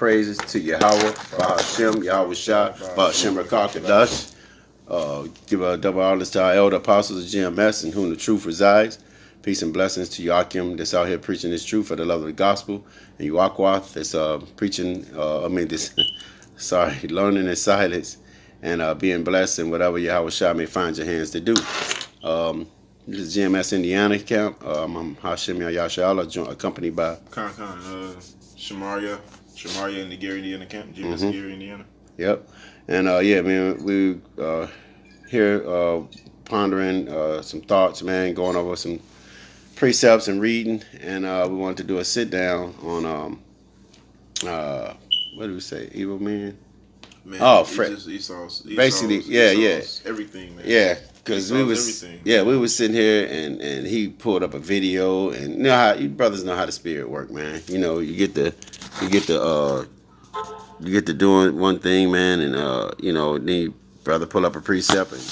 praises to Yahweh, Bahashem, Yahweh Shah, Bahashem Rakakadash. Give a double honors to our elder apostles of GMS in whom the truth resides. Peace and blessings to Yakim that's out here preaching this truth for the love of the gospel. And Yuakwath that's preaching, learning in silence and being blessed in whatever Yahweh Shah may find your hands to do. This is GMS Indiana camp. I'm Hashem Yahshua, accompanied by Shamaria in the Gary, Indiana camp. GMS Gary, Indiana. Yep. And man, we here pondering some thoughts, man, going over some precepts and reading, and we wanted to do a sit down on what do we say, evil man? Fred. Esau's, basically, Esau's, everything, man. Yeah, because we was sitting here and he pulled up a video, and you know how you brothers know how the spirit work, man. You know, you get to doing one thing, man, and then you brother pull up a precept, and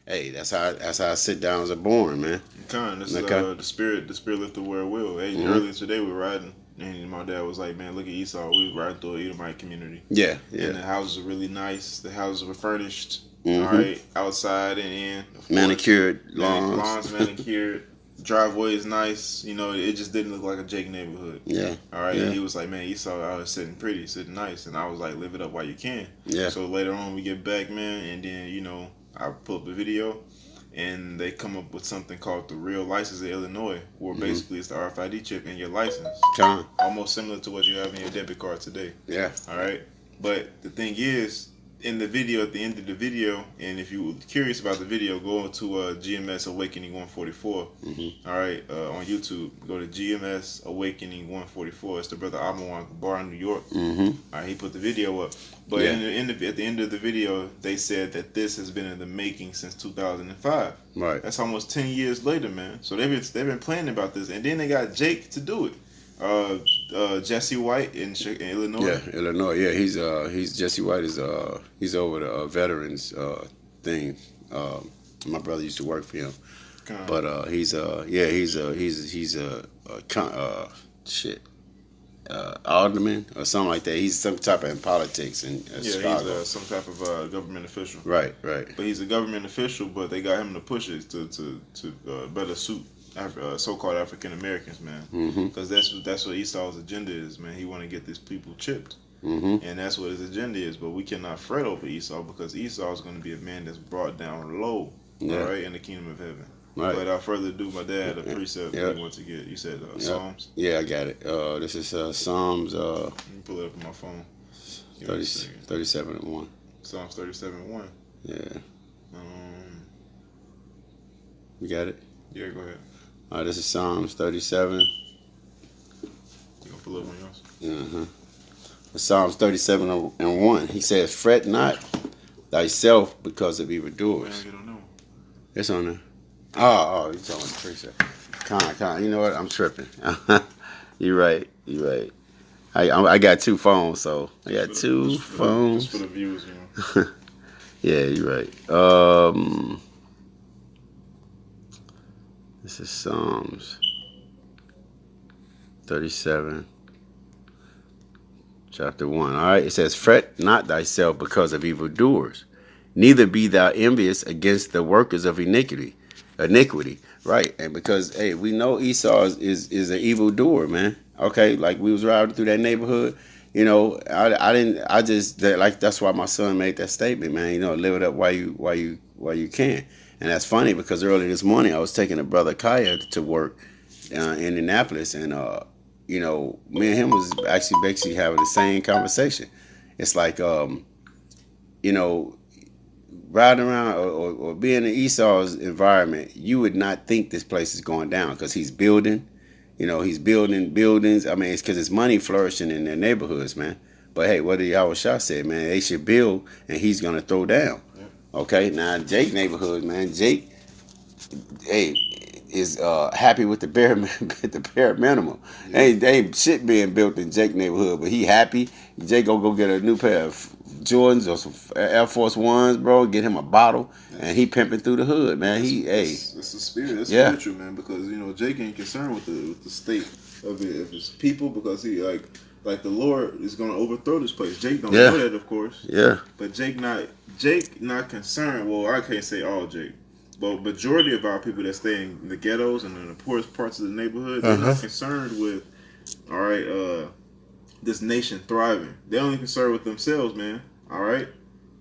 hey, that's how sit downs are born, man. This is the spirit lift the world will. Hey, earlier today we were riding, and my dad was like, "Man, look at Esau. We were riding through an Edomite community. Yeah. And the houses are really nice. The houses were furnished, all right, outside and in, manicured lawns, manicured." Driveway is nice, it just didn't look like a Jake neighborhood. Yeah. All right. Yeah. And he was like, man, Esau out here sitting pretty, sitting nice. And I was like, live it up while you can. Yeah. So later on we get back, man, and then, I pull up the video and they come up with something called the real license of Illinois, where basically it's the RFID chip in your license. Almost similar to what you have in your debit card today. Yeah. All right. But the thing is, in the video, at the end of the video, and if you're curious about the video, go to GMS Awakening 144. All right, on YouTube, go to GMS Awakening 144. It's the brother Amawan Bar in New York. All right, he put the video up. But at the end of the video, they said that this has been in the making since 2005. Right. That's almost 10 years later, man. So they've been planning about this, and then they got Jake to do it. Jesse White in Illinois. Yeah, Illinois. Yeah, he's Jesse White is he's over the veterans thing. My brother used to work for him, but he's alderman or something like that. He's some type of in politics in Chicago. He's some type of government official. Right. But he's a government official, but they got him to push it to better suit so-called African Americans, man, because that's what Esau's agenda is, man. He want to get these people chipped, and that's what his agenda is. But we cannot fret over Esau, because Esau is going to be a man that's brought down low, all right, in the kingdom of heaven. Right. But without further ado, my dad, a precept we want to get. You said Psalms. Yeah, I got it. This is Psalms. Let me pull it up on my phone. 37:1. Psalms 37:1. Yeah. You got it. Yeah, go ahead. This is Psalms 37. You gonna pull up on yours? Psalms 37:1. He says, "Fret not thyself because of evildoers." It's on there. Oh, you're talking the precept. Con. You know what? I'm tripping. You're right. I got two phones, so I got two phones. Just for the viewers, Yeah, you're right. This is Psalms 37, chapter 1. All right, it says, "Fret not thyself because of evildoers, neither be thou envious against the workers of iniquity. Right? And because we know Esau is an evildoer, man. Okay, like we was riding through that neighborhood. That's why my son made that statement, man. Live it up while you can. And that's funny because early this morning I was taking a brother Kaya to work in Indianapolis, and me and him was actually basically having the same conversation. It's like riding around or being in Esau's environment, you would not think this place is going down because he's building. He's building buildings. I mean, it's because it's money flourishing in their neighborhoods, man. But hey, what did Yahweh Shah say, man? They should build, and he's gonna throw down. Okay, now Jake neighborhood, man. Jake, is happy with the bare minimum. Yeah. Ain't shit being built in Jake neighborhood, but he happy. Jake go get a new pair of Jordans or some Air Force Ones, bro. Get him a bottle, and he pimping through the hood, man. It's the spirit. It's spiritual, man. Because Jake ain't concerned with the state of his people, because he like the Lord is going to overthrow this place. Jake don't know that, of course. Yeah. But Jake not concerned. Well, I can't say all Jake, but majority of our people that stay in the ghettos and in the poorest parts of the neighborhood, they're not concerned with, all right, this nation thriving. They're only concerned with themselves, man. All right,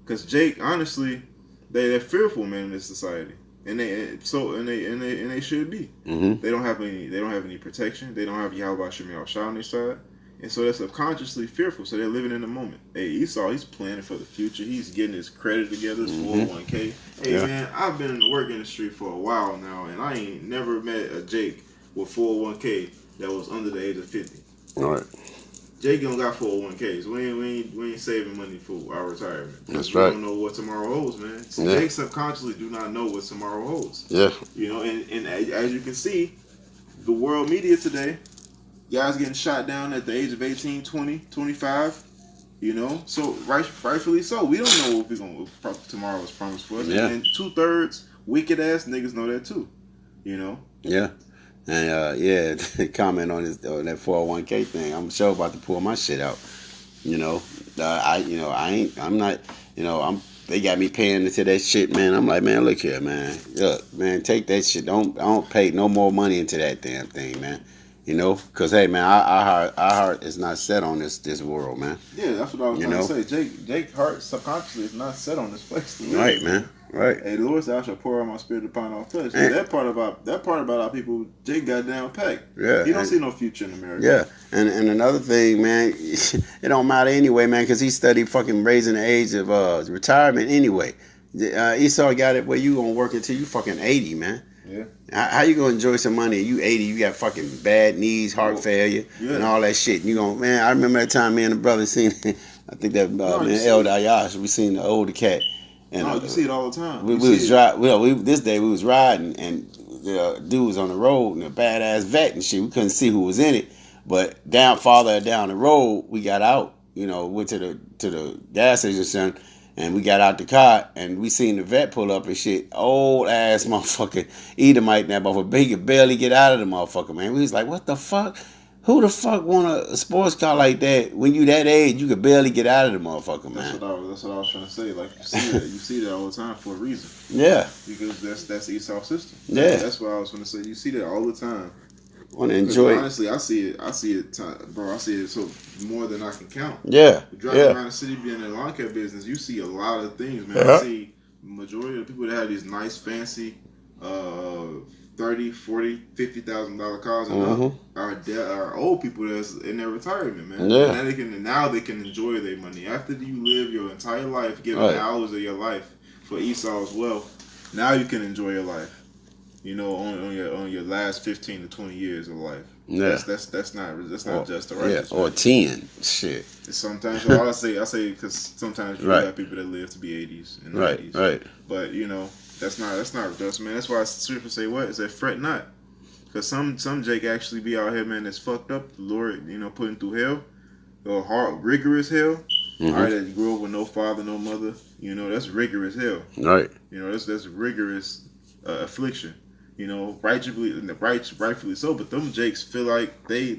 because Jake, honestly, they're fearful, man, in this society. And they should be. Mm-hmm. They don't have any protection. They don't have Yahweh Shem Yahushua on their side, and so they're subconsciously fearful. So they're living in the moment. Hey, Esau, he's planning for the future. He's getting his credit together, his 401k. Hey man, I've been in the work industry for a while now, and I ain't never met a Jake with 401k that was under the age of 50. All right. Jake don't got 401ks. We ain't saving money for our retirement. That's right. We don't know what tomorrow holds, man. Yeah. Jake subconsciously do not know what tomorrow holds. Yeah. You know, and as you can see, the world media today, guys getting shot down at the age of 18, 20, 25. You know, so rightfully so. We don't know what tomorrow is promised for us. Yeah. And 2/3 wicked ass niggas know that too. You know. Yeah. And comment on that 401k thing. I'm sure about to pull my shit out. You know, they got me paying into that shit, man. I'm like, man, look here, man. Look, man, take that shit. Don't pay no more money into that damn thing, man. You know, because hey, man, our heart is not set on this world, man. Yeah, that's what I was trying to say. Jake's heart subconsciously is not set on this place. Right, man. Right. Hey, the Lord said, "I shall pour out my spirit upon all flesh." That part about our people, Jake got down packed. Yeah. He don't see no future in America. Yeah, and another thing, man, it don't matter anyway, man, because he studied fucking raising the age of retirement anyway. Esau got it where you gonna work until you fucking 80, man. Yeah. How you gonna enjoy some money? You 80, you got fucking bad knees, heart failure, and all that shit. And you gonna, man, I remember that time me and the brother seen, I think that man Elder Ayash, we seen the older cat. And you see it all the time. We was driving. This day we was riding, and the dude was on the road, and a badass vet and shit. We couldn't see who was in it, but farther down the road, we got out. You know, went to the gas station, and we got out the car, and we seen the vet pull up and shit. Old ass motherfucker, Edomite, that motherfucker. But he could barely get out of the motherfucker, man. We was like, what the fuck? Who the fuck want a sports car like that? When you that age, you could barely get out of the motherfucker, man. That's what I was trying to say. Like you see that all the time for a reason. Yeah. Because that's Esau's system. Yeah. That's what I was going to say. You see that all the time. Want to enjoy it. Honestly, I see it, bro. I see it so more than I can count. Yeah. Driving around the city, being in the lawn care business, you see a lot of things, man. I see majority of the people that have these nice, fancy, $30,000, $40,000, $50,000 cars and are old people that's in their retirement, man. Yeah. And now they can enjoy their money after you live your entire life, giving hours of your life for Esau's wealth. Now you can enjoy your life. You know, on your last 15 to 20 years of life. Yeah. That's not just the righteous. Yeah, or 10. Shit. Sometimes I say because sometimes you have people that live to be 80s and 90s. Right. But you know, that's not just, man. That's why Scripture say what? It said fret not. Because some Jake actually be out here, man, that's fucked up. The Lord, you know, putting through hell. Or hard, rigorous hell. All right, that you grew up with no father, no mother. You know, that's rigorous hell. Right. You know, that's rigorous affliction. You know, rightfully so. But them Jakes feel like they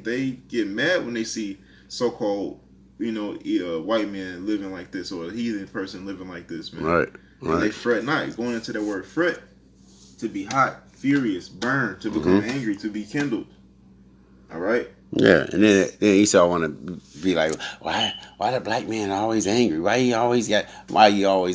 get mad when they see so-called, you know, white men living like this or a heathen person living like this, man. Right. And they fret not. Going into the word fret, to be hot, furious, burn, to become angry, to be kindled. All right. Yeah, and then Esau want to be like, why the black man always angry? Why you always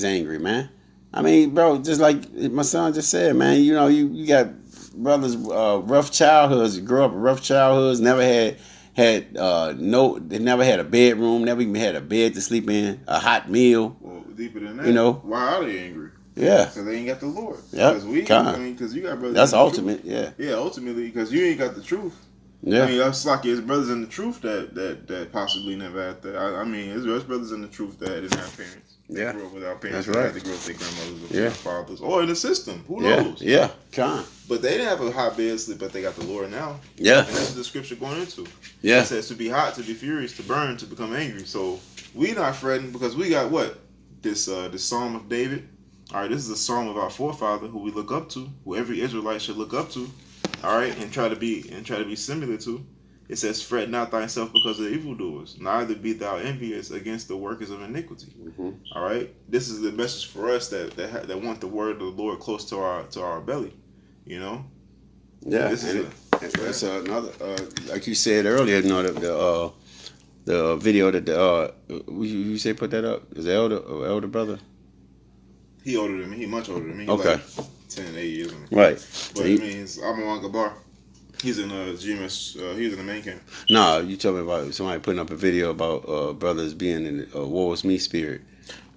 angry, man? I mean, bro, just like my son just said, man, you know, you got brothers, rough childhoods, grew up rough childhoods, never had they never had a bedroom, never even had a bed to sleep in, a hot meal. Well, deeper than that, you know, why are they angry? Yeah, because they ain't got the Lord. Yeah, because you got brothers. That's ultimate. Yeah, ultimately, because you ain't got the truth. Yeah, I mean, that's like his brothers in the truth that possibly never had that. I mean, his brothers in the truth that didn't have parents. They grew up without parents. That's right. They grew up with their grandmothers or their fathers or in the system. Who knows? Yeah, But they didn't have a hot bed sleep, but they got the Lord now. Yeah. And that's what the scripture going into. Yeah. It says to be hot, to be furious, to burn, to become angry. So we not fretting because we got what? This Psalm of David. All right, this is a psalm of our forefather who we look up to, who every Israelite should look up to. All right, and try to be similar to. It says, "Fret not thyself because of the evildoers, neither be thou envious against the workers of iniquity." Mm-hmm. All right, this is the message for us that want the word of the Lord close to our belly. You know, Yeah, this is that's another like you said earlier. You know the video that you say put that up is the elder brother. He older than me. He much older than me. He Okay, like 10, 8 years. Right. But I mean, I'm on Gabar. He's in GMS. He's in the main camp. No, you told me about somebody putting up a video about brothers being in woe is me spirit.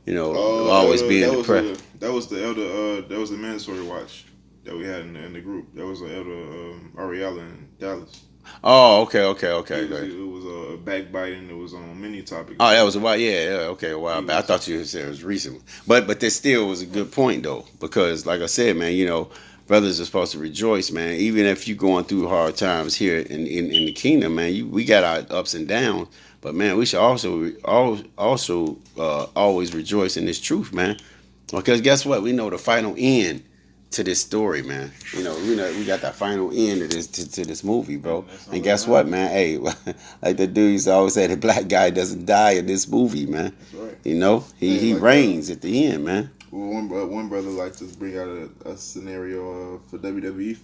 You know, always being depressed. That was the elder. That was the mandatory watch that we had in the group. That was the elder Ariella in Dallas. Oh, okay. It was a backbiting. It was on many topics. Oh, that was a while. Yeah, okay, a while back. I thought you said it was recent, but this still was a good point though, because like I said, man, you know, brothers are supposed to rejoice, man. Even if you're going through hard times here in the kingdom, man, we got our ups and downs, but man, we should also always rejoice in this truth, man, because guess what? We know the final end to this story, man. You know, we got that final end of this to this movie, bro. And guess what, man? Hey, like the dude used to always say, the black guy doesn't die in this movie, man. That's right. You know, he like reigns at the end, man. Well, one brother liked to bring out a scenario for WWE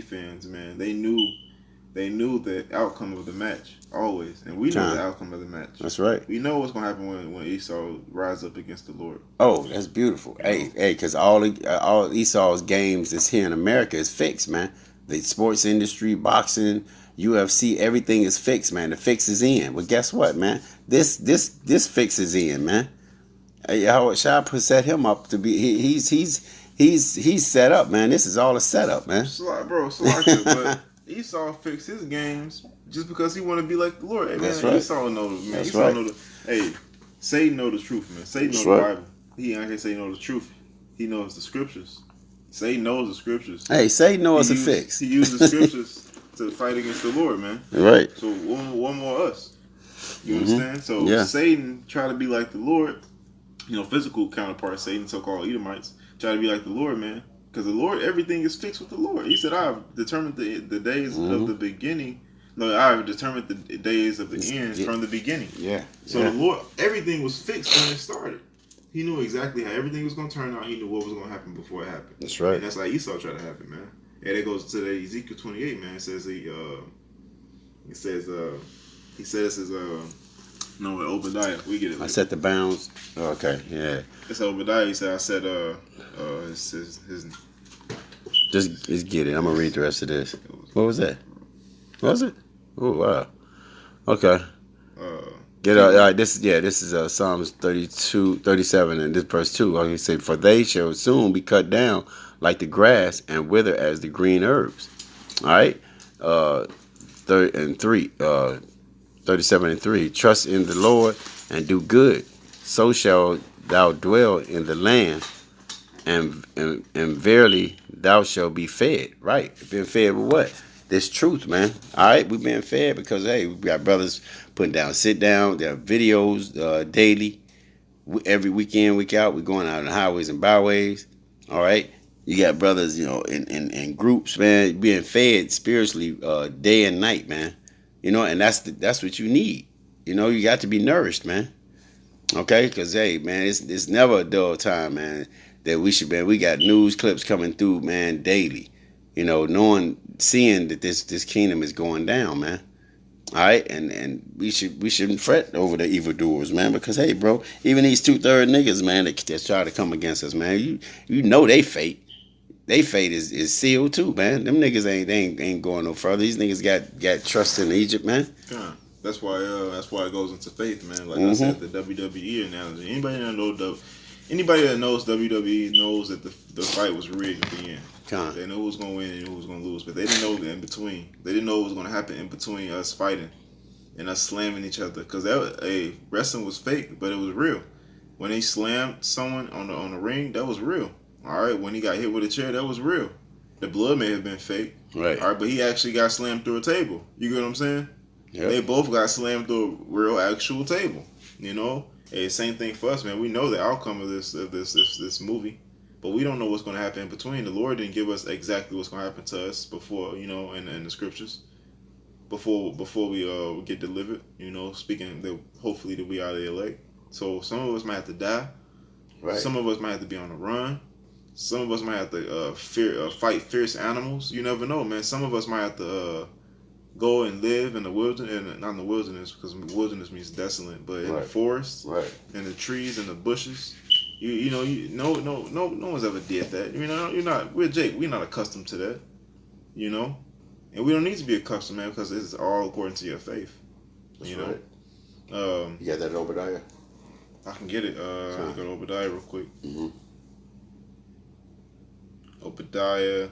fans, man. They knew the outcome of the match always, and we know the outcome of the match. That's right. We know what's gonna happen when Esau rise up against the Lord. Oh, that's beautiful. Hey, because all Esau's games is here in America is fixed, man. The sports industry, boxing, UFC, everything is fixed, man. The fix is in. Well, guess what, man? This fix is in, man. Howard Sharp set him up to be. He's set up, man. This is all a setup, man. But Esau fixed his games just because he want to be like the Lord. Hey, man, that's right. Esau know, man. That's Esau right. know Satan know the truth, man. Satan know the Bible. He out here say know the truth. He knows the scriptures. Satan knows the scriptures. Hey, Satan knows a fix. He used the scriptures to fight against the Lord, man. Right. So one more us. You understand? So Satan try to be like the Lord. You know, physical counterpart, Satan, so-called Edomites, try to be like the Lord, man. Because the Lord, everything is fixed with the Lord. He said, "I've determined the days of the beginning. No, I've determined the days of the end from the beginning." Yeah. So the Lord, everything was fixed when it started. He knew exactly how everything was going to turn out. He knew what was going to happen before it happened. That's right. And that's like Esau tried to happen, man. And it goes to the Ezekiel 28, man. It says no, with Obadiah, we get it later. I set the bounds. Okay, yeah. It's Obadiah. He said, "I said, his Just get it. I'm gonna read the rest of this. What was that? What was it? Oh wow. Okay. Get all right. This is Psalms 37, and this verse 2. He said, "For they shall soon be cut down like the grass and wither as the green herbs." All right. 37 and 3. Trust in the Lord and do good, so shall thou dwell in the land, and verily thou shalt be fed. Right? Been fed with what? This truth, man. All right, we've been fed because hey, we got brothers putting down sit down. There are videos daily, every weekend, week out. We're going out on the highways and byways. All right. You got brothers, you know, in groups, man, being fed spiritually day and night, man. You know, and that's what you need. You know, you got to be nourished, man. Okay, because hey, man, it's never a dull time, man. That we got news clips coming through, man, daily. You know, seeing that this kingdom is going down, man. All right, and we shouldn't fret over the evildoers, man, because hey, bro, even these 2/3 niggas, man, that try to come against us, man, you know they fate. They fate is sealed too, man. Them niggas ain't going no further. These niggas got trust in Egypt, man. Yeah, that's why it goes into faith, man. Like I said, the WWE analogy. Anybody that knows WWE knows that the fight was rigged at the end. They knew who was gonna win and who was gonna lose, but they didn't know the in between. They didn't know what was gonna happen in between us fighting and us slamming each other. Because wrestling was fake, but it was real. When they slammed someone on the ring, that was real. All right, when he got hit with a chair, that was real. The blood may have been fake. Right. All right, but he actually got slammed through a table. You get what I'm saying? Yep. They both got slammed through a real actual table. You know? Hey, same thing for us, man. We know the outcome of this movie, but we don't know what's going to happen in between. The Lord didn't give us exactly what's going to happen to us before, you know, in the scriptures. before we get delivered. You know, speaking that hopefully that we are the elect. So some of us might have to die. Right. Some of us might have to be on the run. Some of us might have to fight fierce animals. You never know, man. Some of us might have to go and live in the wilderness, and not in the wilderness because wilderness means desolate, but in the forest, in the trees, in the bushes. No one's ever did that. You know, we're not accustomed to that. You know, and we don't need to be accustomed, man, because it's all according to your faith. That's you know. Right. You got that in Obadiah? I can get it. Let me go to Obadiah real quick. Mm-hmm. Obadiah.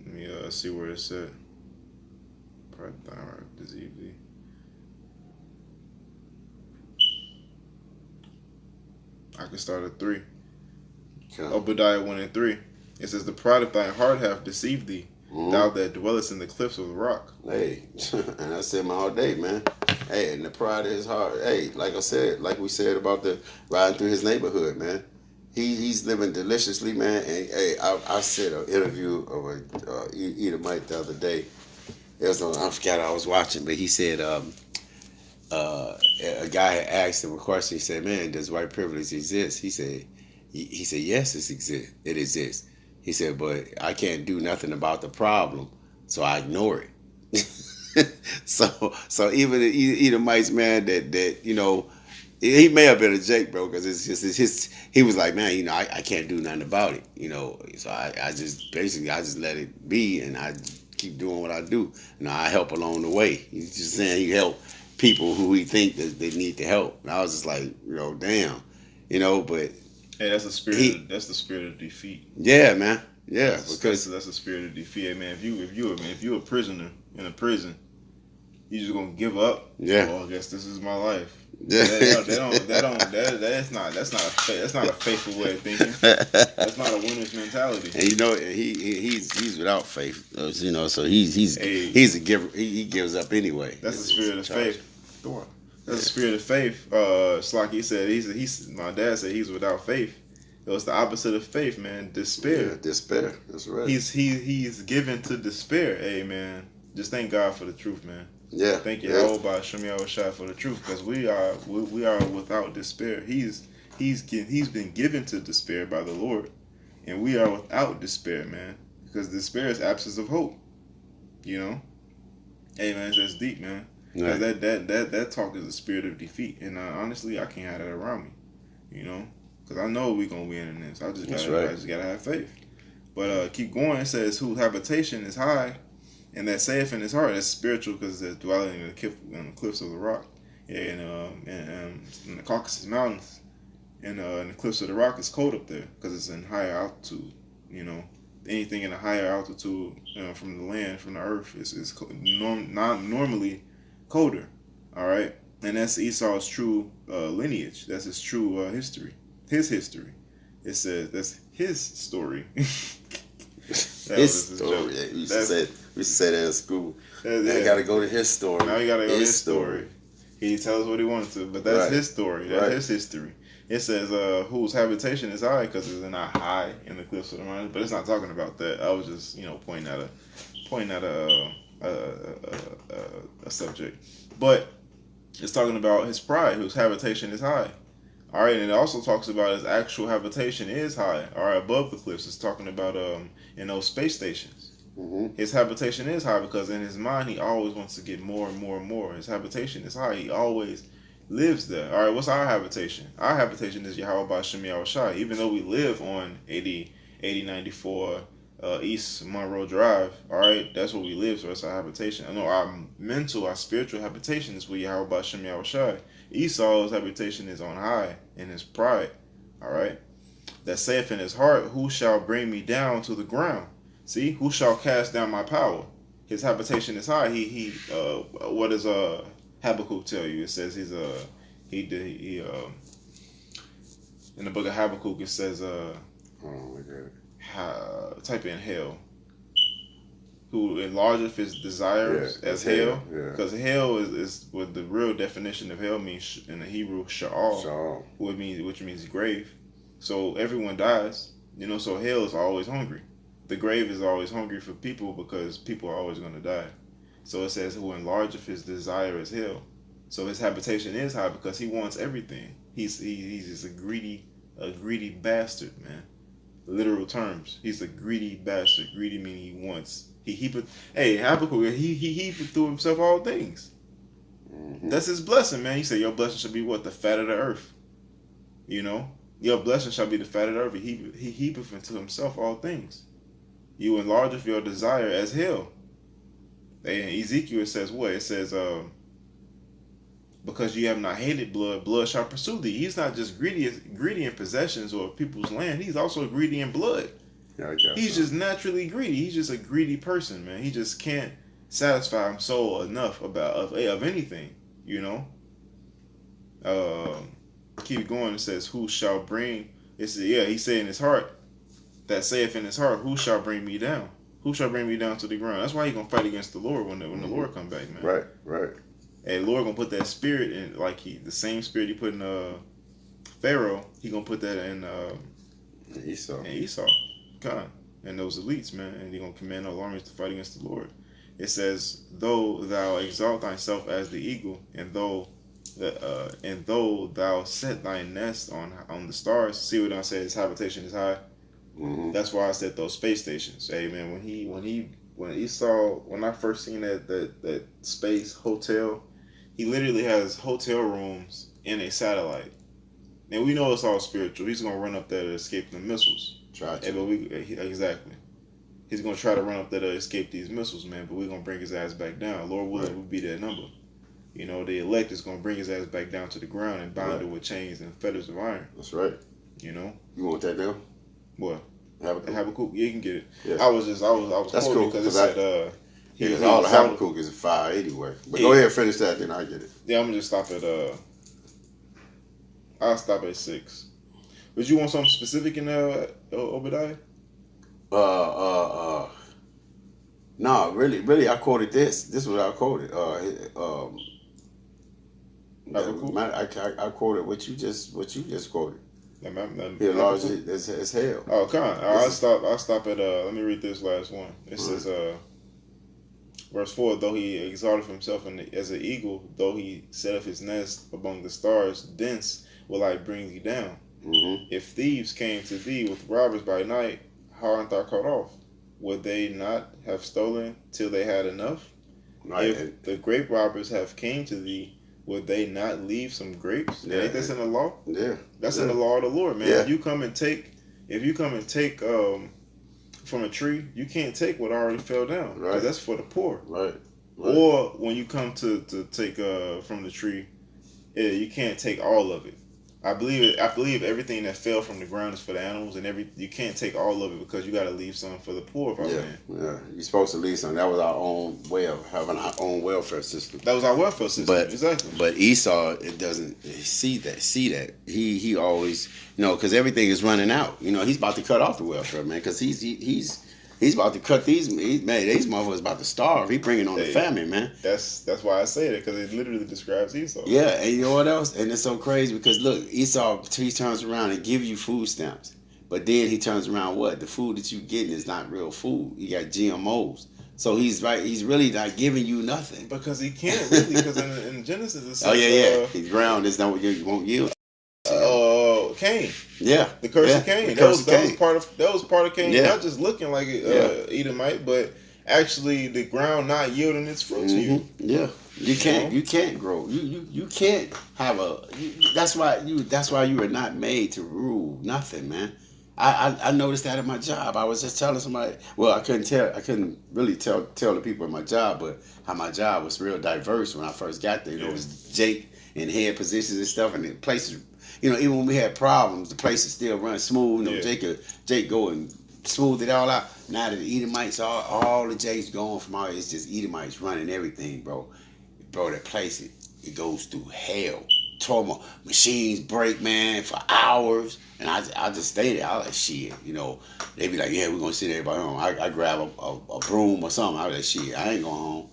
Let me see where it's at. This evening. I can start at 3. Okay. Obadiah 1 and 3. It says, "The pride of thy heart hath deceived thee, thou that dwellest in the cliffs of the rock." Hey, and I said my all day, man. Hey, and the pride of his heart. Hey, like I said, like we said about the riding through his neighborhood, man. He's living deliciously, man. And hey, I said an interview of a Edomite the other day. It was on, I forgot I was watching, but he said a guy had asked him a question. He said, "Man, does white privilege exist?" He said, "Yes, it exists." He said, "But I can't do nothing about the problem, so I ignore it." so even the Edomites, man, that you know, he may have been a Jake, bro, because it's his. He was like, "Man, you know, I can't do nothing about it, you know." So I just basically let it be, and I keep doing what I do. You know, I help along the way. He's just saying he help people who he think that they need to help, and I was just like, you know, damn, you know, but. Hey, that's the spirit. That's the spirit of defeat. Yeah, man. Yeah, because that's the spirit of defeat. Hey, man, if you're a prisoner in a prison, you just gonna give up. Yeah. Oh, I guess this is my life. Yeah. That's not a faithful way of thinking. That's not a winner's mentality. And you know, he's without faith. You know, so he's a giver. He gives up anyway. That's the spirit of faith. That's the spirit of faith. It's like he said. My dad said he's without faith. It was the opposite of faith, man. Despair. Yeah, despair. That's right. He's given to despair. Hey, man. Just thank God for the truth, man. Yeah. Thank you, Yahweh Shem Yahushua, for the truth, because we are without despair. He's been given to despair by the Lord, and we are without despair, man. Because despair is absence of hope. You know. Hey, man, that's deep, man. Yeah. That talk is a spirit of defeat, and honestly, I can't have that around me. You know. Because I know we're going to win in this. I just got to have faith. But keep going. It says, "Whose habitation is high, and that saith in his heart." That's spiritual because they're dwelling in the cliffs of the rock. Yeah, and in the Caucasus Mountains. And in the cliffs of the rock, it's cold up there because it's in higher altitude. You know, anything in a higher altitude from the land, from the earth, is not normally colder. All right? And that's Esau's true lineage. That's his true history. His history. It says that's his story. His story. Yeah, we used to say that in school. I got to go to his story. Now you got to go to his story. He tells what he wants to, but that's his story. That's his history. It says, "Whose habitation is high," because it's not high in the cliffs of the mountains. But it's not talking about that. I was just, pointing out a subject. But it's talking about his pride, whose habitation is high. All right, and it also talks about his actual habitation is high. All right, above the cliffs. It's talking about in those space stations. Mm-hmm. His habitation is high because in his mind he always wants to get more and more and more. His habitation is high. He always lives there. All right, what's our habitation? Our habitation is Yahweh Shem Yahushua. Even though we live on 8094 East Monroe Drive, all right, that's where we live, so that's our habitation. I know our spiritual habitation is with Yahweh Shem Yahushua. Esau's habitation is on high in his pride, all right? That saith in his heart, "Who shall bring me down to the ground?" See, who shall cast down my power? His habitation is high. What does Habakkuk tell you? It says in the book of Habakkuk it says type in hell. Who enlargeth his desires as hell? Because hell is what the real definition of hell means in the Hebrew, Sheol, which means grave. So everyone dies, so hell is always hungry. the grave is always hungry for people because people are always going to die. So it says, who enlargeth his desire as hell. So his habitation is high because he wants everything. He's just a greedy bastard, man. Literal terms. He's a greedy bastard. Greedy meaning he wants. He heapeth. Hey, Habakkuk, he heapeth through himself all things. Mm-hmm. That's his blessing, man. He said, your blessing shall be what? The fat of the earth. You know? Your blessing shall be the fat of the earth. He heapeth into himself all things. You enlargeth your desire as hell. And Ezekiel says what? It says, because you have not hated blood, blood shall pursue thee. He's not just greedy in possessions or people's land. He's also greedy in blood. Yeah, he's just naturally greedy. He's just a greedy person, man. He just can't satisfy his soul enough of anything, you know. Keep going. It says, who shall bring? He said in his heart, that saith in his heart, who shall bring me down? Who shall bring me down to the ground? That's why he gonna fight against the Lord when the Lord come back, man. Right. And the Lord gonna put that spirit in, like the same spirit he put in Pharaoh. He gonna put that in Esau, God, and those elites, man. And he gonna command those armies to fight against the Lord. It says, though thou exalt thyself as the eagle, and though thou set thy nest on the stars. See what I said? His habitation is high. Mm-hmm. That's why I said those space stations. Hey, man, when I first seen that space hotel, he literally has hotel rooms in a satellite. And we know it's all spiritual. He's gonna run up there to escape the missiles. Exactly. He's gonna try to run up there to escape these missiles, man. But we're gonna bring his ass back down. Lord willing, we'll be that number. You know, the elect is gonna bring his ass back down to the ground and bind it with chains and fetters of iron. That's right. You know. You want that now? What? Habakkuk. Yeah, you can get it. Yeah. I was That's cool because it said because all the Habakkuk is 5 anyway. But go ahead and finish that, then I get it. Yeah, I'm gonna just stop at I'll stop at 6. But you want something specific in Obadiah? No, really, I quoted this. This is what I quoted. I quoted what you just quoted. He large as hell. Oh, come on. I'll stop at let me read this last one. It says verse 4, though he exalted himself as an eagle, though he set up his nest among the stars, thence will I bring thee down. Mm-hmm. If thieves came to thee with robbers by night, how art thou cut off? Would they not have stolen till they had enough? Right. If the grape robbers have came to thee, would they not leave some grapes? Yeah. Ain't this in the law? Yeah. That's in the law of the Lord, man. Yeah. If you come and take from a tree, you can't take what already fell down. Right. That's for the poor. Right. Or when you come to take from the tree, you can't take all of it. I believe everything that fell from the ground is for the animals, and you can't take all of it because you got to leave some for the poor. Yeah, you're supposed to leave some. That was our own way of having our own welfare system. That was our welfare system, exactly. But Esau, it doesn't see that. He always, because everything is running out. He's about to cut off the welfare, man, because he's about to cut these. These motherfuckers about to starve. He bringing on the famine, man. That's why I say it, because it literally describes Esau. Yeah, and you know what else? And it's so crazy because look, Esau, he turns around and give you food stamps, but then he turns around, what? The food that you getting is not real food. You got GMOs. So he's really not giving you nothing. Because he can't really, because in Genesis it says, the ground is not what you won't yield. Cain. Yeah. The curse of Cain. That was part of Cain. Yeah. Not just looking like Edomite, but actually the ground not yielding its fruit to you. Yeah. You can't grow. You can't have that's why you are not made to rule nothing, man. I noticed that at my job. I was just telling somebody, well, I couldn't really tell the people at my job, but how my job was real diverse when I first got there. There was Jake in head positions and stuff, and the places, even when we had problems, the places still run smooth. Jake go and smooth it all out. Now that the Edomites, all the Jakes going from out, it's just Edomites running everything, bro. That place, it goes through hell. Turmoil. Machines break, man, for hours. And I just stay there. I was like, shit, they be like, yeah, we're going to send everybody home. I grab a broom or something. I was like, shit, I ain't going home.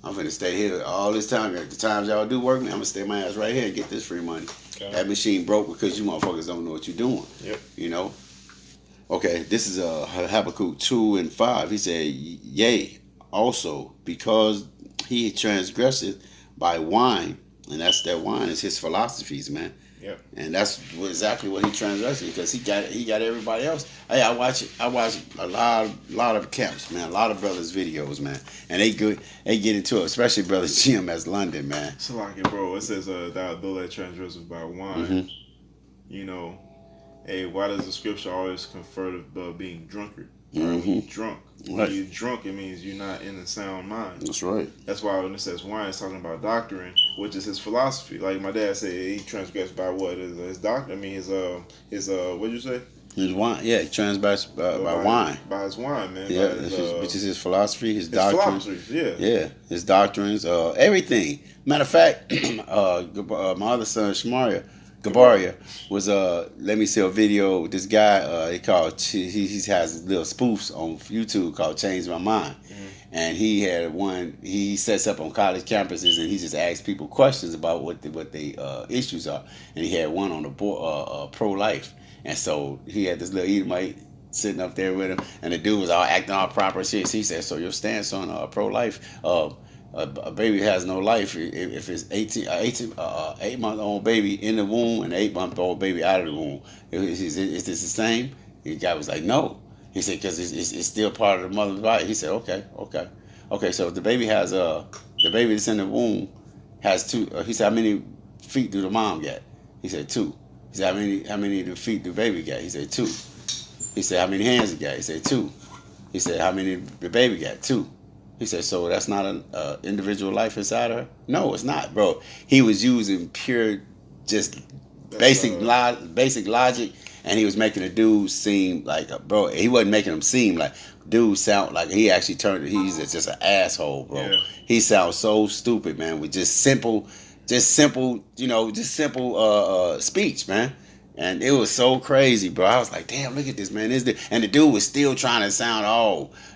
I'm finna stay here all this time. At the times y'all do work, man, I'm gonna stay my ass right here and get this free money. Okay. That machine broke because you motherfuckers don't know what you're doing. Yep. Okay, this is Habakkuk 2:5. He said, "Yea, also because he transgresseth by wine, and that wine is his philosophies, man." Yep. And that's exactly what he transgressed because he got everybody else. Hey, I watch a lot of camps, man. A lot of brothers videos, man, and they get into it, especially brother GMS London, man. So like it, bro. It says though that transgresseth by wine, Mm-hmm. you know. Hey, why does the scripture always confer to being drunkard? Right? When Mm-hmm. you're drunk, when Right. you're drunk, it means you're not in a sound mind. That's right. That's why when it says wine, it's talking about doctrine, which is his philosophy. Like my dad said, he transgressed by what? His doctrine. I mean, his what'd you say? His wine, yeah, he transgressed by wine. By his wine, man. Yeah, By his, which is his philosophy, his his doctrines. philosophies, yeah. Yeah, his doctrines, everything. Matter of fact, my other son, Gabaria, was let me see a video with this guy. He has little spoofs on YouTube called "Change My Mind," and he had one. He sets up on college campuses and he just asks people questions about what the issues are. And he had one on the pro life, and so he had this little Edomite sitting up there with him, and the dude was all acting all proper shit. So he said, "So your stance on pro life?" A baby has no life if it's 8-month-old baby in the womb and an 8-month-old baby out of the womb. Is this the same? The guy was like, no. He said, because it's still part of the mother's body. He said, okay. So if the baby the baby that's in the womb has two. He said, how many feet do the mom get? He said 2. He said, how many feet do the baby get? He said 2. He said, how many hands he got? He said 2. He said, how many the baby got? 2. He said, so that's not an individual life inside of her? No, it's not, bro. He was using pure, just basic logic, and he was making the dude seem like, bro, he wasn't making him seem like, dude sound like he actually he's just an asshole, bro. Yeah. He sounds so stupid, man, with just simple speech, man. And it was so crazy, bro. I was like, damn, look at this, man. And the dude was still trying to sound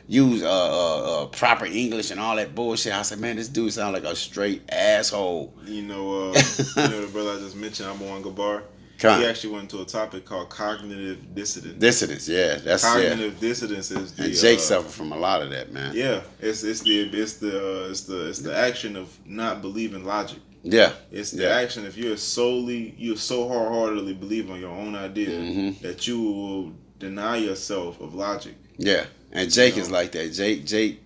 use proper English and all that bullshit. I said, man, this dude sound like a straight asshole. You know the brother I just mentioned, Amon Gabar. He actually went into a topic called cognitive dissonance. Dissonance, yeah, that's cognitive dissonance is the. And Jake suffered from a lot of that, man. Yeah, it's the action of not believing logic. Yeah, it's the action if you're so hard-heartedly believe on your own idea that you will deny yourself of logic. Yeah, and Jake is like that. Jake,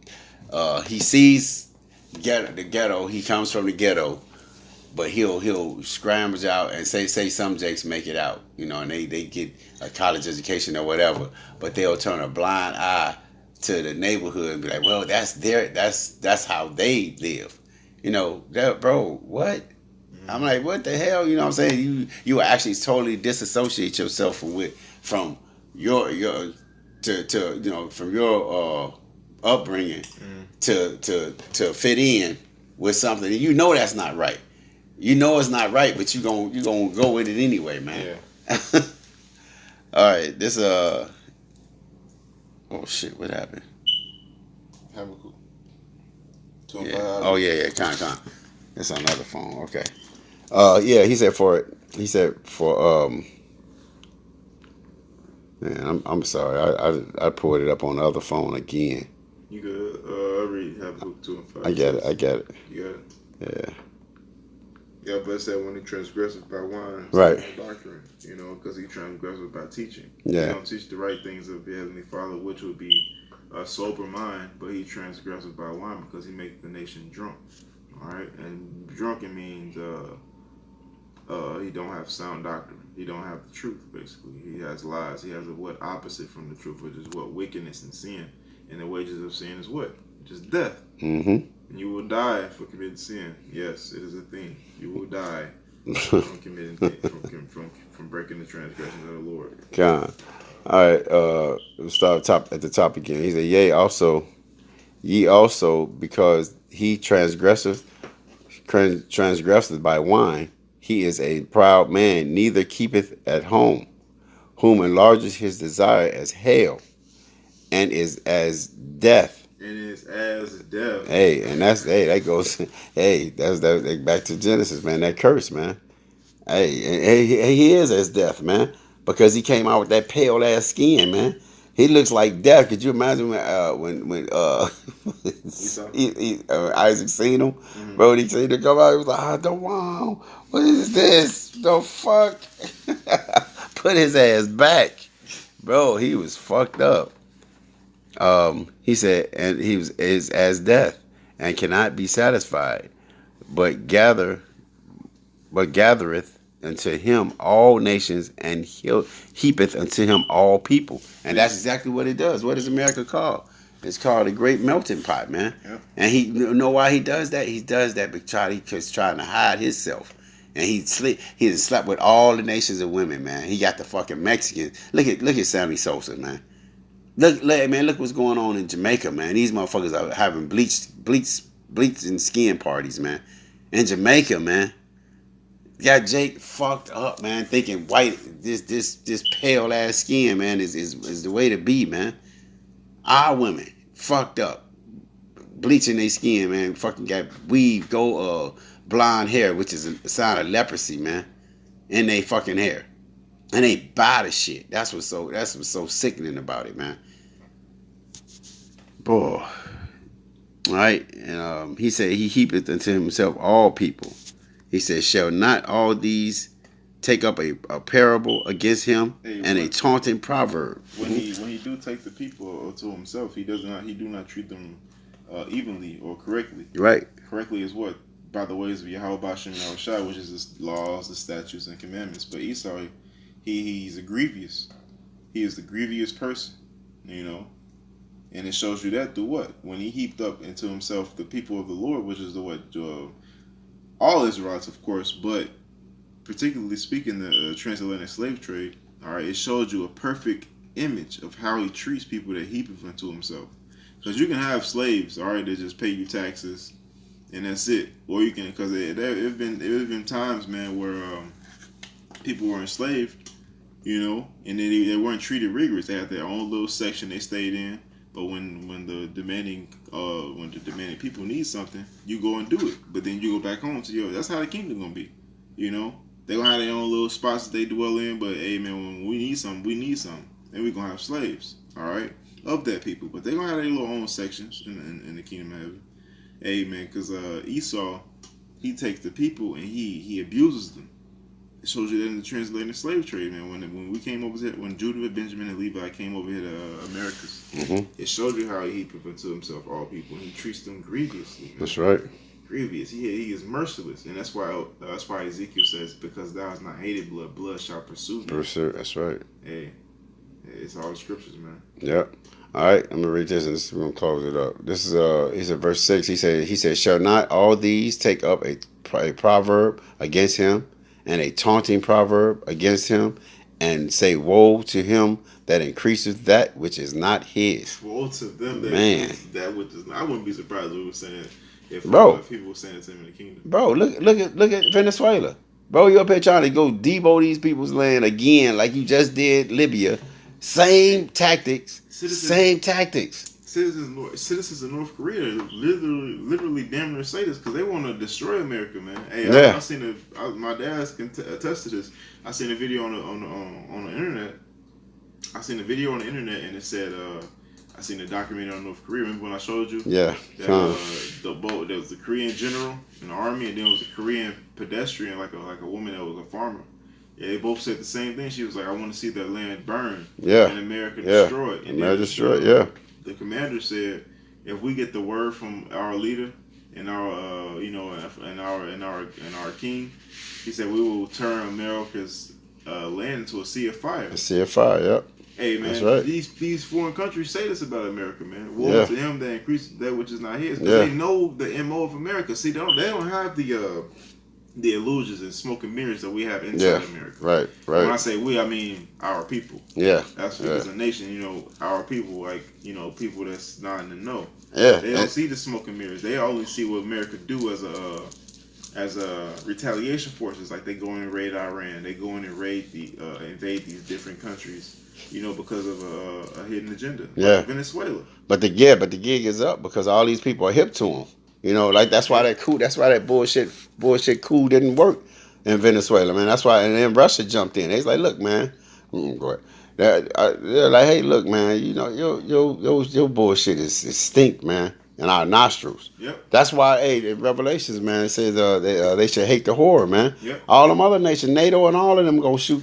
he sees the ghetto. He comes from the ghetto, but he'll scramble out and say some Jakes make it out, and they get a college education or whatever, but they'll turn a blind eye to the neighborhood and be like, well, that's how they live. Bro, what? I'm like, what the hell? You know what I'm saying? You actually totally disassociate yourself from your from your upbringing to fit in with something. You know that's not right. You know it's not right, but you gonna go with it anyway, man. Yeah. All right, this oh shit, what happened? Habakkuk. Yeah. Oh yeah, con. It's another phone. Okay. Yeah, he said for man, I'm sorry. I pulled it up on the other phone again. You good? I read Habakkuk 2:5. I get it. You got it? Yeah. Yeah, but it said when he transgresses by wine, right? Doctrine, because he transgresses by teaching. Yeah. He don't teach the right things of the Heavenly Father, which would be a sober mind, but he transgresses by wine because he makes the nation drunk. All right, and drunken means he don't have sound doctrine. He don't have the truth. Basically, he has lies. He has what opposite from the truth, which is what wickedness and sin. And the wages of sin is what? Just death. Mm-hmm. And you will die for committing sin. Yes, it is a thing. You will die from committing from breaking the transgressions of the Lord. God. All right. Let's start at the top again. He said, "Yea, ye also, because he transgresseth by wine. He is a proud man, neither keepeth at home, whom enlarges his desire as hell, and is as death." And is as death. Hey, and that goes. Hey, that's back to Genesis, man. That curse, man. Hey, he is as death, man. because he came out with that pale ass skin, man. He looks like death. Could you imagine when Isaac seen him? Mm-hmm. Bro, he seen him come out, he was like, I don't want. What is this? The fuck? Put his ass back. Bro, he was fucked up. He said, and he is as death, and cannot be satisfied, but gathereth unto him all nations, and heapeth unto him all people. And that's exactly what it does. What is America called? It's called a great melting pot, man. Yep. And he, you know why he does that? He does that because he's trying to hide himself. And he slept with all the nations of women, man. He got the fucking Mexicans. Look at Sammy Sosa, man. Look what's going on in Jamaica, man. These motherfuckers are having bleaching skin parties, man. In Jamaica, man. Got Jake fucked up, man, thinking white, this pale ass skin, man, is the way to be, man. Our women fucked up, bleaching their skin, man. Fucking got weave, blonde hair, which is a sign of leprosy, man, in their fucking hair, and they buy the shit. That's what's so sickening about it, man. Boy, all right. And he said he heapeth unto himself all people. He said, shall not all these take up a parable against him, and a taunting proverb? When he do take the people to himself, he do not treat them evenly or correctly. Right. Correctly is what? By the ways of Yahweh Bashem Yahushua, which is the laws, the statutes, and commandments. But Esau, he's a grievous. He is the grievous person, you know. And it shows you that through what? When he heaped up into himself the people of the Lord, which is the what? All Israelites, of course, but particularly speaking the transatlantic slave trade, all right, it showed you a perfect image of how he treats people that he heapeth unto himself. Because you can have slaves, all right, that just pay you taxes, and that's it. Or you can, because there have been times, man, where people were enslaved, you know, and they weren't treated rigorous. They had their own little section they stayed in. But when the demanding people need something, you go and do it. But then you go back home to that's how the kingdom gonna be. You know, they gonna have their own little spots that they dwell in. But hey, man, when we need something, and we gonna have slaves, all right, of that people. But they gonna have their little own sections in the kingdom of heaven. Hey, man, because Esau, he takes the people and he abuses them. It shows you that in the transatlantic slave trade, man. When we came over here, when Judah, Benjamin, and Levi came over here to Americas, It showed you how he heapeth unto himself all people, and he treats them grievously. Man. That's right. Grievous. He is merciless, and that's why Ezekiel says, "Because thou hast not hated blood, blood shall pursue thee." That's right. Hey, it's all the scriptures, man. Yep. All right, I'm gonna read this and we're gonna close it up. This is he said verse 6. He said, shall not all these take up a proverb against him, and a taunting proverb against him, and say, woe to him that increaseth that which is not his. Woe to them that increaseth that which is not. I wouldn't be surprised if we were saying if people were saying it to him in the kingdom. Bro, look at Venezuela. Bro, you up here trying to go debo these people's land again like you just did Libya. Same tactics. Citizens of North Korea literally damn near say this because they want to destroy America, man. Hey, yeah. I seen my dad can attest to this. I seen a video on the internet. I seen a video on the internet and it said I seen a documentary on North Korea. Remember when I showed you? Yeah. The boat. There was the Korean general in the army, and then there was a Korean pedestrian, like a woman that was a farmer. Yeah, they both said the same thing. She was like, "I want to see that land burn, and America destroyed." And America destroyed. Yeah. The commander said, "If we get the word from our leader and our, and our king, he said we will turn America's land into a sea of fire." A sea of fire. Yep. Hey, man, that's right. These foreign countries say this about America, man. Woe to him that increases that which is not his. Because they know the MO of America. See, they don't have the illusions and smoke and mirrors that we have inside America. Right. When I say we, I mean our people. Yeah. That's as a nation, our people, people that's not in the know. Yeah. They don't see the smoke and mirrors. They only see what America do as a retaliation forces. Like they go in and raid Iran. They go in and invade these different countries. Because of a hidden agenda. Like Venezuela. But the gig is up because all these people are hip to him. That's why that bullshit coup didn't work in Venezuela, man. That's why, and then Russia jumped in. They's like, look, man, Go ahead. They're like, hey, look, man, you know, your bullshit is stink, man, in our nostrils. Yep. That's why, hey, in Revelations, man, it says they should hate the whore, man. Yep. All them other nations, NATO and all of them, gonna shoot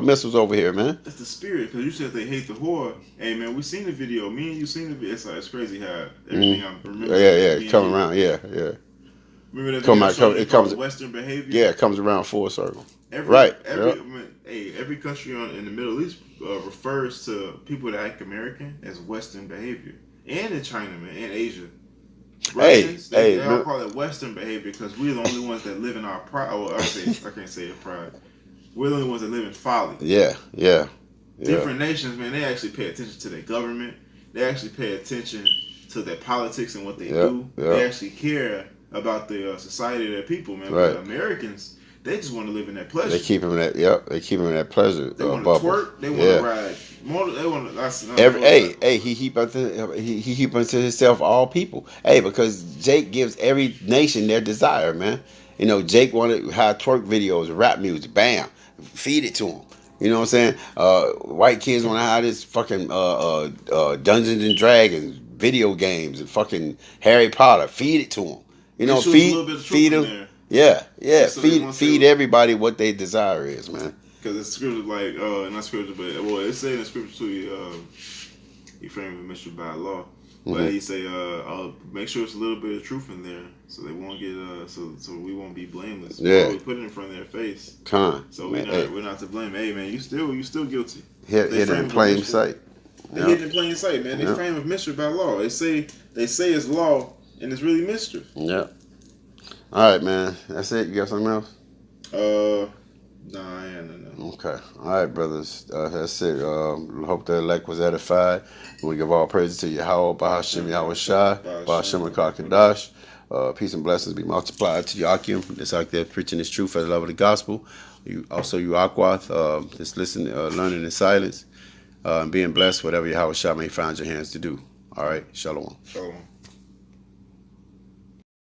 missiles over here, man. That's the spirit, because you said they hate the whore. Hey, man, we seen the video. Me and you seen the video. It's crazy how everything I remember. Yeah, coming around, yeah. Remember that it comes Western behavior. Yeah, it comes around full circle. Every country in the Middle East refers to people that act American as Western behavior, and in China, man, and Asia. Russians, they all call it Western behavior because we're the only ones that live in our pride. Well, I can't say pride. We're the only ones that live in folly. Yeah. Different nations, man, they actually pay attention to their government. They actually pay attention to their politics and what they do. They actually care about the society of their people, man. Right. But Americans, they just want to live in that pleasure. They keep him in that. They keep him in that pleasure. They want to twerk. They want to ride. They want to. He heap unto himself all people. Hey, because Jake gives every nation their desire, man. You know, Jake wanted high twerk videos, rap music. Bam, feed it to him. You know what I'm saying? White kids want to have this fucking Dungeons and Dragons video games and fucking Harry Potter. Feed it to them. You know, feed them. Yeah. Feed everybody what their desire is, man. Because it's scripture like not scripture, but it's saying in scripture too. He framed a mystery by law, but he say make sure it's a little bit of truth in there, so they won't get so we won't be blameless. Yeah, we put it in front of their face. So we're not to blame. Hey, man, you still guilty. Hit in plain sight. They hit in plain sight, man. They frame a mystery by law. They say it's law, and it's really mystery. Yeah. All right, man. That's it. You got something else? No. Okay. All right, brothers. That's it. Hope the elect was edified. We give all praises to Yahweh, Bahashim, Yahweh Shai, Bahashim, Kakadash. Peace and blessings be multiplied to Yakim. That's out there preaching this truth for the love of the gospel. You Akwath, just listening, learning in silence, and being blessed, whatever Yahweh Shai may find your hands to do. All right. Shalom. Shalom.